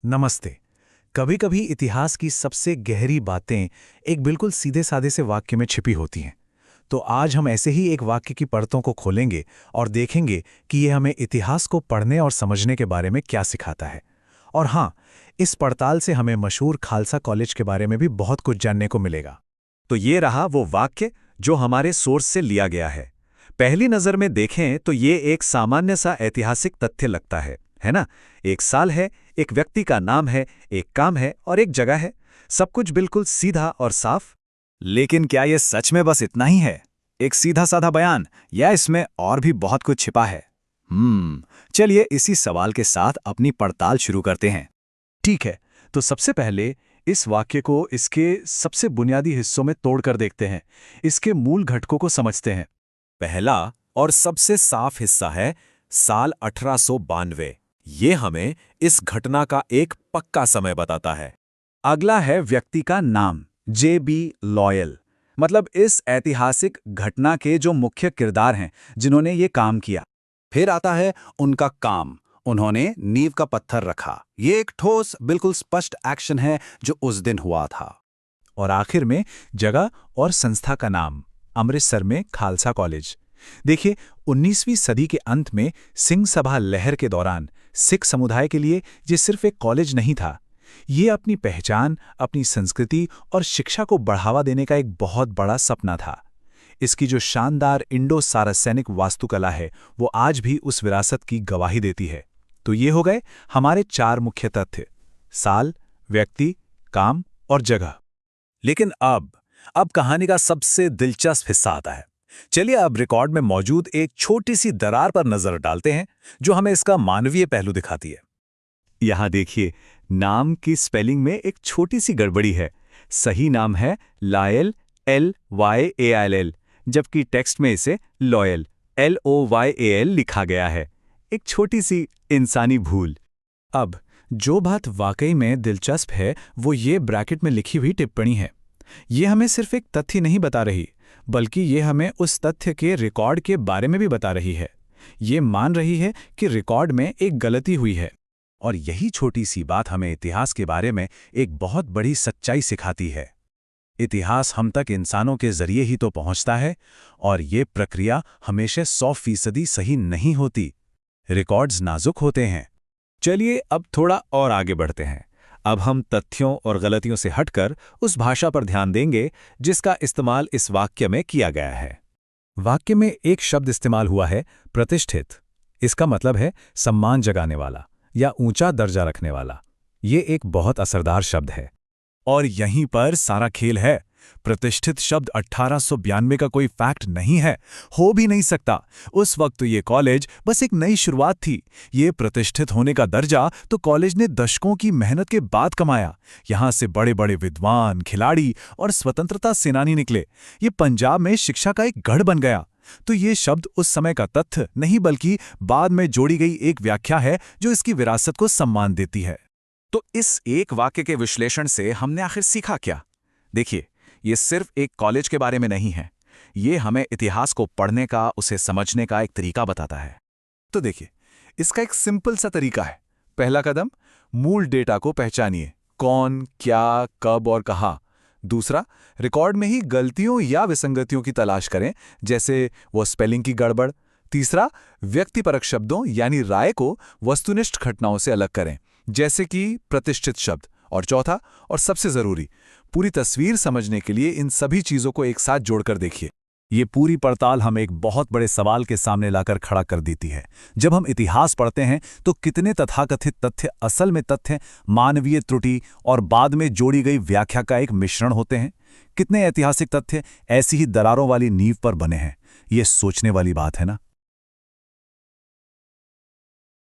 नमस्ते। कभी कभी इतिहास की सबसे गहरी बातें एक बिल्कुल सीधे साधे से वाक्य में छिपी होती हैं। तो आज हम ऐसे ही एक वाक्य की परतों को खोलेंगे और देखेंगे कि ये हमें इतिहास को पढ़ने और समझने के बारे में क्या सिखाता है। और हाँ, इस पड़ताल से हमें मशहूर खालसा कॉलेज के बारे में भी बहुत कुछ जानने को मिलेगा। तो ये रहा वो वाक्य जो हमारे सोर्स से लिया गया है। पहली नज़र में देखें तो ये एक सामान्य सा ऐतिहासिक तथ्य लगता है ना? एक साल है, एक व्यक्ति का नाम है, एक काम है और एक जगह है। सब कुछ बिल्कुल सीधा और साफ। लेकिन क्या ये सच में बस इतना ही है? एक सीधा साधा बयान, या इसमें और भी बहुत कुछ छिपा है? चलिए इसी सवाल के साथ अपनी पड़ताल शुरू करते हैं। ठीक है, तो सबसे पहले इस वाक्य को इसके सबसे बुनियादी हिस्सों में तोड़कर देखते हैं। इसके मूल घटकों को समझते हैं। पहला और सबसे साफ हिस्सा है साल 1892। ये हमें इस घटना का एक पक्का समय बताता है। अगला है व्यक्ति का नाम, जे.बी. लॉयल। मतलब इस ऐतिहासिक घटना के जो मुख्य किरदार हैं जिन्होंने ये काम किया। फिर आता है उनका काम, उन्होंने नींव का पत्थर रखा। ये एक ठोस, बिल्कुल स्पष्ट एक्शन है जो उस दिन हुआ था। और आखिर में जगह और संस्था का नाम, अमृतसर में खालसा कॉलेज। देखिए, 19वीं सदी के अंत में सिंह सभा लहर के दौरान सिख समुदाय के लिए ये सिर्फ एक कॉलेज नहीं था। ये अपनी पहचान, अपनी संस्कृति और शिक्षा को बढ़ावा देने का एक बहुत बड़ा सपना था। इसकी जो शानदार इंडो सारासैनिक वास्तुकला है, वो आज भी उस विरासत की गवाही देती है। तो ये हो गए हमारे 4 मुख्य तथ्य: साल, व्यक्ति, काम और जगह। लेकिन अब कहानी का सबसे दिलचस्प हिस्सा आता है। चलिए अब रिकॉर्ड में मौजूद एक छोटी सी दरार पर नजर डालते हैं जो हमें इसका मानवीय पहलू दिखाती है। यहां देखिए, नाम की स्पेलिंग में एक छोटी सी गड़बड़ी है। सही नाम है लायल, LYALL, जबकि टेक्स्ट में इसे लॉयल, LOYAL लिखा गया है। एक छोटी सी इंसानी भूल। अब जो बात वाकई में दिलचस्प है वो ये ब्रैकेट में लिखी हुई टिप्पणी है। ये हमें सिर्फ एक तथ्य नहीं बता रही, बल्कि ये हमें उस तथ्य के रिकॉर्ड के बारे में भी बता रही है। ये मान रही है कि रिकॉर्ड में एक गलती हुई है। और यही छोटी सी बात हमें इतिहास के बारे में एक बहुत बड़ी सच्चाई सिखाती है। इतिहास हम तक इंसानों के जरिए ही तो पहुंचता है, और ये प्रक्रिया हमेशा 100% सही नहीं होती। रिकॉर्ड्स नाजुक होते हैं। चलिए अब थोड़ा और आगे बढ़ते हैं। अब हम तथ्यों और गलतियों से हटकर उस भाषा पर ध्यान देंगे जिसका इस्तेमाल इस वाक्य में किया गया है। वाक्य में एक शब्द इस्तेमाल हुआ है, प्रतिष्ठित। इसका मतलब है सम्मान जगाने वाला या ऊंचा दर्जा रखने वाला। ये एक बहुत असरदार शब्द है। और यहीं पर सारा खेल है। प्रतिष्ठित शब्द 1892 का कोई फैक्ट नहीं है, हो भी नहीं सकता। उस वक्त तो ये कॉलेज बस एक नई शुरुआत थी। ये प्रतिष्ठित होने का दर्जा तो कॉलेज ने दशकों की मेहनत के बाद कमाया। यहां से बड़े बड़े विद्वान, खिलाड़ी और स्वतंत्रता सेनानी निकले। ये पंजाब में शिक्षा का एक गढ़ बन गया। तो ये शब्द उस समय का तथ्य नहीं, बल्कि बाद में जोड़ी गई एक व्याख्या है जो इसकी विरासत को सम्मान देती है। तो इस एक वाक्य के विश्लेषण से हमने आखिर सीखा क्या? देखिए, ये सिर्फ एक कॉलेज के बारे में नहीं है। ये हमें इतिहास को पढ़ने का, उसे समझने का एक तरीका बताता है। तो देखिए, इसका एक सिंपल सा तरीका है। पहला कदम, मूल डेटा को पहचानिए। कौन, क्या, कब और कहाँ। दूसरा, रिकॉर्ड में ही गलतियों या विसंगतियों की तलाश करें, जैसे वो स्पेलिंग की गड़बड़। तीसरा, व्यक्तिपरक शब्दों यानी राय को वस्तुनिष्ठ घटनाओं से अलग करें, जैसे कि प्रतिष्ठित शब्द। और चौथा और सबसे जरूरी, पूरी तस्वीर समझने के लिए इन सभी चीजों को एक साथ जोड़कर देखिए। ये पूरी पड़ताल हमें एक बहुत बड़े सवाल के सामने लाकर खड़ा कर देती है। जब हम इतिहास पढ़ते हैं तो कितने तथाकथित तथ्य असल में तथ्य, मानवीय त्रुटि और बाद में जोड़ी गई व्याख्या का एक मिश्रण होते हैं? कितने ऐतिहासिक तथ्य ऐसी ही दरारों वाली नींव पर बने हैं? ये सोचने वाली बात है ना।